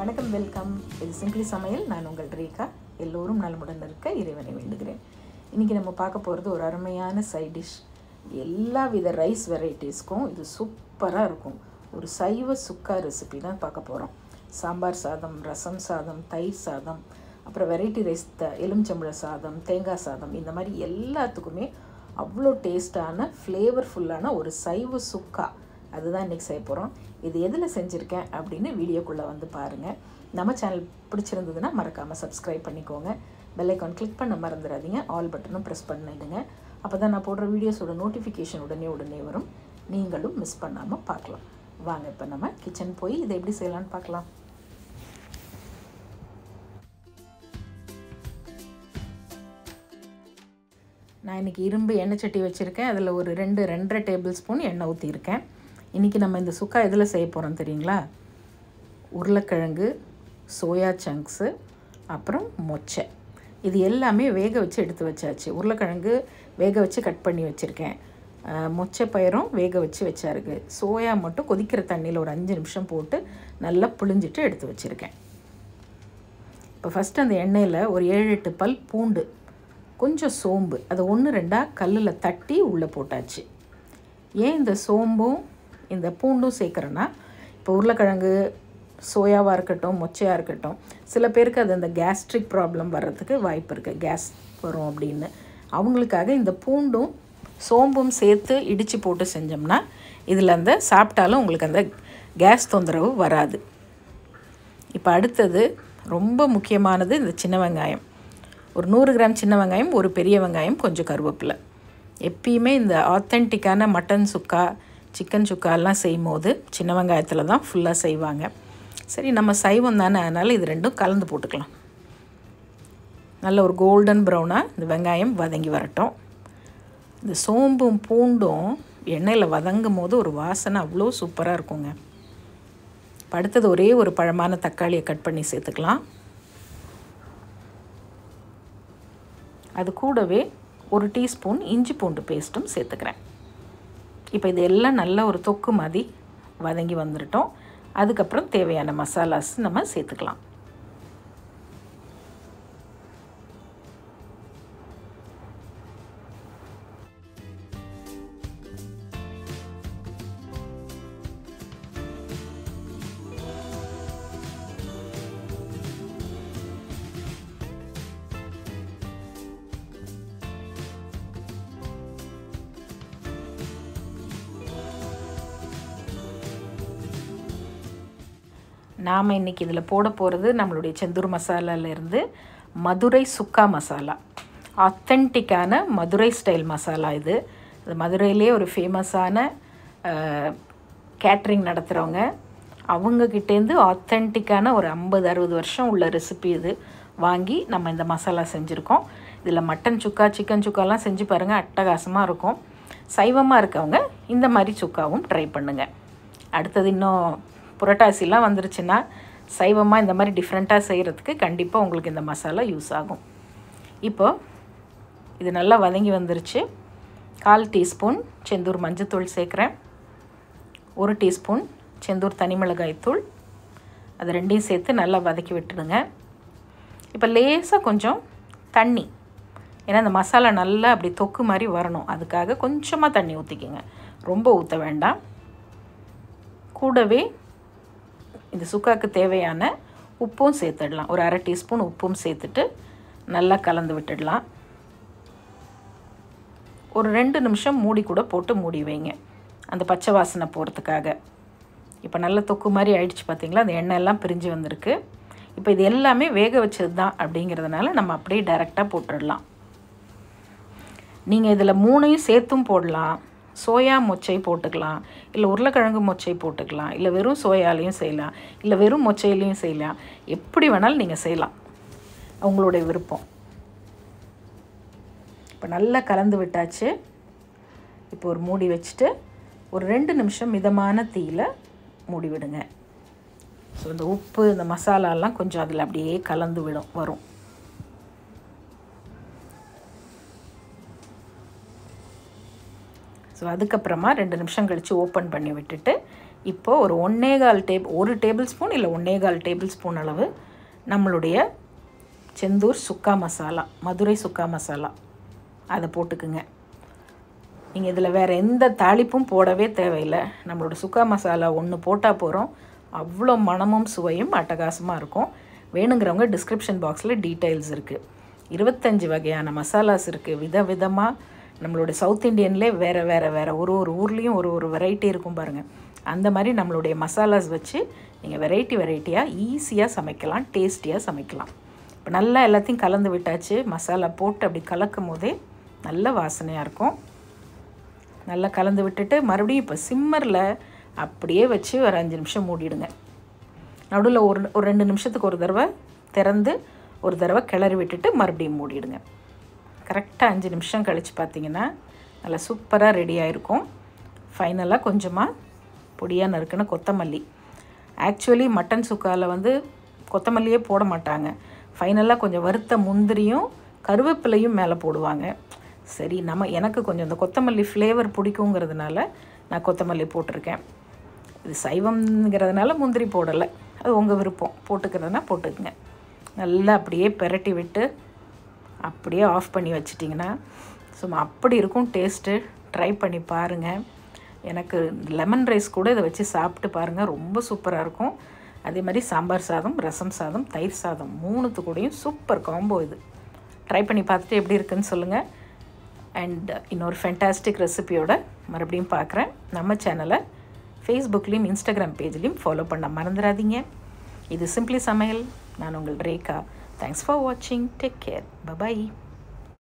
வணக்கம், வெல்கம். இது சிம்பிளி சமையல். நான் உங்கள் ரேகா. எல்லோரும் நலமுடன் இருக்க இறைவனை வேண்டுகிறேன். இன்றைக்கி நம்ம பார்க்க போகிறது ஒரு அருமையான சைட் டிஷ். எல்லா வித ரைஸ் வெரைட்டிஸ்க்கும் இது சூப்பராக இருக்கும். ஒரு சைவ சுக்கா ரெசிபி தான் பார்க்க போகிறோம். சாம்பார் சாதம், ரசம் சாதம், தயிர் சாதம், அப்புறம் வெரைட்டி ரைஸ், எலுமிச்சம்பழ சாதம், தேங்காய் சாதம், இந்த மாதிரி எல்லாத்துக்குமே அவ்வளோ டேஸ்டான ஃப்ளேவர்ஃபுல்லான ஒரு சைவ சுக்கா அதுதான் இன்றைக்கி செய்ய போகிறோம். இது எதில் செஞ்சுருக்கேன் அப்படின்னு வீடியோக்குள்ளே வந்து பாருங்கள். நம்ம சேனல் பிடிச்சிருந்ததுன்னா மறக்காமல் சப்ஸ்கிரைப் பண்ணிக்கோங்க. பெல் ஐக்கான் கிளிக் பண்ண மறந்துடாதீங்க. ஆல் பட்டனும் ப்ரெஸ் பண்ணிடுங்க. அப்போ தான் நான் போடுற வீடியோஸோட நோட்டிஃபிகேஷன் உடனே வரும். நீங்களும் மிஸ் பண்ணாமல் பார்க்கலாம். வாங்க இப்போ நம்ம கிச்சன் போய் இதை எப்படி செய்யலான்னு பார்க்கலாம். நான் இன்றைக்கி இரும்பு எண்ணெய் சட்டி வச்சுருக்கேன். அதில் ஒரு 2-2.5 டேபிள் ஸ்பூன் எண்ணெய் ஊற்றிருக்கேன். இன்றைக்கி நம்ம இந்த சுக்கா எதில் செய்ய போகிறோம் தெரியுங்களா? உருளைக்கிழங்கு, சோயா சங்க்ஸு, அப்புறம் மொச்சை, இது எல்லாமே வேக வச்சு எடுத்து வச்சாச்சு. உருளைக்கிழங்கு வேக வச்சு கட் பண்ணி வச்சுருக்கேன். மொச்சை பயிரும் வேக வச்சு வச்சாருக்கு. சோயா மட்டும் கொதிக்கிற தண்ணியில் ஒரு 5 நிமிஷம் போட்டு நல்லா புழிஞ்சிட்டு எடுத்து வச்சுருக்கேன். இப்போ ஃபஸ்ட்டு அந்த எண்ணெயில் ஒரு 7-8 பல் பூண்டு, கொஞ்சம் சோம்பு, அதை 1-2 கல்லில் தட்டி உள்ளே போட்டாச்சு. ஏன் இந்த சோம்பும் இந்த பூண்டும் சேர்க்குறேன்னா, இப்போ உருளைக்கிழங்கு சோயாவாக இருக்கட்டும், மொச்சையாக இருக்கட்டும், சில பேருக்கு அது அந்த கேஸ்ட்ரிக் ப்ராப்ளம் வர்றதுக்கு வாய்ப்பு இருக்குது, கேஸ் வரும் அப்படின்னு. அவங்களுக்காக இந்த பூண்டும் சோம்பும் சேர்த்து இடித்து போட்டு செஞ்சோம்னா இதில் அந்த சாப்பிட்டாலும் உங்களுக்கு அந்த கேஸ் தொந்தரவு வராது. இப்போ அடுத்தது ரொம்ப முக்கியமானது இந்த சின்ன வெங்காயம். ஒரு 100 கிராம் சின்ன வெங்காயம், ஒரு பெரிய வெங்காயம், கொஞ்சம் கருவேப்பிலை. எப்பயுமே இந்த ஆத்தென்டிக்கான மட்டன் சுக்கா, சிக்கன் சுக்காலாம் செய்யும் போது சின்ன வெங்காயத்தில் தான் ஃபுல்லாக செய்வாங்க. சரி, நம்ம சைவம் தானே, அதனால் இது ரெண்டும் கலந்து போட்டுக்கலாம். நல்ல ஒரு கோல்டன் ப்ரௌனாக இந்த வெங்காயம் வதங்கி வரட்டும். இந்த சோம்பும் பூண்டும் எண்ணெயில் வதங்கும் போது ஒரு வாசனை அவ்வளோ சூப்பராக இருக்குங்க. அடுத்தது ஒரே ஒரு பழமான தக்காளியை கட் பண்ணி சேர்த்துக்கலாம். அது கூடவே 1 டீஸ்பூன் இஞ்சி பூண்டு பேஸ்ட்டும் சேர்த்துக்கிறேன். இப்போ இது எல்லாம் நல்ல ஒரு தொக்கு மாதிரி வதங்கி வந்துட்டோம். அதுக்கப்புறம் தேவையான மசாலாஸ் நம்ம சேர்த்துக்கலாம். நாம் இன்றைக்கி இதில் போட போகிறது நம்மளுடைய செந்தூர் மசாலாலேருந்து மதுரை சுக்கா மசாலா. ஆத்தென்டிக்கான மதுரை ஸ்டைல் மசாலா இது. அது மதுரையிலே ஒரு ஃபேமஸான கேட்ரிங் நடத்துகிறவங்க, அவங்கக்கிட்டேருந்து ஆத்தென்டிக்கான ஒரு 50-60 வருஷம் உள்ள ரெசிபி இது வாங்கி நம்ம இந்த மசாலா செஞ்சுருக்கோம். இதில் மட்டன் சுக்கா, சிக்கன் சுக்காலாம் செஞ்சு பாருங்கள், அட்டகாசமாக இருக்கும். சைவமாக இருக்கவங்க இந்த மாதிரி சுக்காவும் ட்ரை பண்ணுங்கள். அடுத்தது இன்னும் புரட்டாசிலாம் வந்துருச்சுன்னா சைவமாக இந்த மாதிரி டிஃப்ரெண்ட்டாக செய்கிறதுக்கு கண்டிப்பாக உங்களுக்கு இந்த மசாலா யூஸ் ஆகும். இப்போ இது நல்லா வதங்கி வந்துருச்சு. 1/4 டீஸ்பூன் செந்தூர் மஞ்சத்தூள் சேர்க்குறேன். 1 டீஸ்பூன் செந்தூர் தனி மிளகாய் தூள், அது ரெண்டையும் சேர்த்து நல்லா வதக்கி விட்டுடுங்க. இப்போ லேசாக கொஞ்சம் தண்ணி, ஏன்னா இந்த மசாலா நல்லா அப்படி தொக்கு மாதிரி வரணும், அதுக்காக கொஞ்சமாக தண்ணி ஊற்றிக்கிங்க, ரொம்ப ஊற்ற வேண்டாம். கூடவே இந்த சுக்காவுக்கு தேவையான உப்பும் சேர்த்துடலாம். ஒரு 1/2 டீஸ்பூன் உப்பும் சேர்த்துட்டு நல்லா கலந்து விட்டுடலாம். ஒரு 2 நிமிஷம் மூடி கூட போட்டு மூடி வைங்க, அந்த பச்சை வாசனை போகிறதுக்காக. இப்போ நல்ல தொக்கு மாதிரி ஆயிடுச்சு பார்த்தீங்களா? அந்த எண்ணெய் எல்லாம் பிரிஞ்சு வந்திருக்கு. இப்போ இது எல்லாமே வேக வச்சது தான் அப்படிங்கிறதுனால நம்ம அப்படியே டைரெக்டாக போட்டுடலாம். நீங்கள் இதில் 3ஐயும் சேர்த்தும் போடலாம். சோயா மொச்சை போட்டுக்கலாம், இல்லை உருளைக்கிழங்கு மொச்சை போட்டுக்கலாம், இல்லை வெறும் சோயாலையும் செய்யலாம், இல்லை வெறும் மொச்சையிலையும் செய்யலாம். எப்படி வேணாலும் நீங்கள் செய்யலாம், உங்களுடைய விருப்பம். இப்போ நல்லா கலந்து விட்டாச்சு. இப்போ ஒரு மூடி வச்சுட்டு ஒரு 2 நிமிஷம் மிதமான தீயில் மூடி விடுங்க. ஸோ இந்த உப்பு, இந்த மசாலாலாம் கொஞ்சம் அதில் அப்படியே கலந்து வரும். ஸோ அதுக்கப்புறமா 2 நிமிஷம் கழித்து ஓப்பன் பண்ணி விட்டுட்டு இப்போது ஒரு 1 டேபிள் ஸ்பூன் இல்லை 1.25 டேபிள் ஸ்பூன் அளவு நம்மளுடைய செந்தூர் சுக்கா மசாலா, மதுரை சுக்கா மசாலா அதை போட்டுக்குங்க. நீங்கள் இதில் வேறு எந்த தாளிப்பும் போடவே தேவையில்லை. நம்மளோட சுக்கா மசாலா ஒன்று போட்டால் போகிறோம். அவ்வளோ மணமும் சுவையும் அட்டகாசமாக இருக்கும். வேணுங்கிறவங்க டிஸ்கிரிப்ஷன் பாக்ஸில் டீட்டெயில்ஸ் இருக்குது. 25 வகையான மசாலாஸ் இருக்குது. விதவிதமாக நம்மளுடைய சவுத் இண்டியன்லேயே வேறு ஒரு ஊர்லேயும் ஒரு வெரைட்டி இருக்கும் பாருங்கள். அந்த மாதிரி நம்மளுடைய மசாலாஸ் வச்சு நீங்கள் வெரைட்டியாக ஈஸியாக சமைக்கலாம், டேஸ்டியாக சமைக்கலாம். இப்போ நல்லா எல்லாத்தையும் கலந்து விட்டாச்சு. மசாலா போட்டு அப்படி கலக்கும் போதே நல்ல வாசனையாக இருக்கும். நல்லா கலந்து விட்டுட்டு மறுபடியும் இப்போ சிம்மரில் அப்படியே வச்சு ஒரு 5 நிமிஷம் மூடிடுங்க. நடுவில் ஒரு 2 நிமிஷத்துக்கு ஒரு தடவை திறந்து ஒரு தடவை கிளறி விட்டுட்டு மறுபடியும் மூடிடுங்க. கரெக்டாக 5 நிமிஷம் கழித்து பார்த்திங்கன்னா நல்லா சூப்பராக ரெடியாக இருக்கும். ஃபைனலாக கொஞ்சமாக பொடியாக நறுக்குன கொத்தமல்லி. ஆக்சுவலி மட்டன் சுக்காவில் கொத்தமல்லியே போட மாட்டாங்க. ஃபைனலாக கொஞ்சம் வறுத்த முந்திரியும் கருவேப்பிலையும் மேலே போடுவாங்க. சரி, எனக்கு கொஞ்சம் இந்த கொத்தமல்லி ஃப்ளேவர் பிடிக்குங்கிறதுனால நான் கொத்தமல்லி போட்டிருக்கேன். இது சைவம்ங்கிறதுனால முந்திரி போடலை. அது உங்கள் விருப்பம், போட்டுக்கிறதுனா போட்டுக்குங்க. நல்லா அப்படியே பெரட்டி விட்டு அப்படியே ஆஃப் பண்ணி வச்சிட்டிங்கன்னா சும்மா அப்படி இருக்கும் டேஸ்ட்டு. ட்ரை பண்ணி பாருங்கள். எனக்கு லெமன் ரைஸ் கூட இதை வச்சு சாப்பிட்டு பாருங்கள், ரொம்ப சூப்பராக இருக்கும். அதே மாதிரி சாம்பார் சாதம், ரசம் சாதம், தயிர் சாதம் 3த்து கூடயும் சூப்பர் காம்போ இது. ட்ரை பண்ணி பார்த்துட்டு எப்படி இருக்குதுன்னு சொல்லுங்கள். அண்ட் இன்னொரு ஃபென்டாஸ்டிக் ரெசிபியோட மறுபடியும் பார்க்குறேன். நம்ம சேனலை ஃபேஸ்புக்லேயும் இன்ஸ்டாகிராம் பேஜ்லேயும் ஃபாலோ பண்ண மறந்துடாதீங்க. இது சிம்பிளி சமையல். நான் உங்கள் ரேகா. தேங்க்ஸ் ஃபார் வாட்சிங். Take care. பை.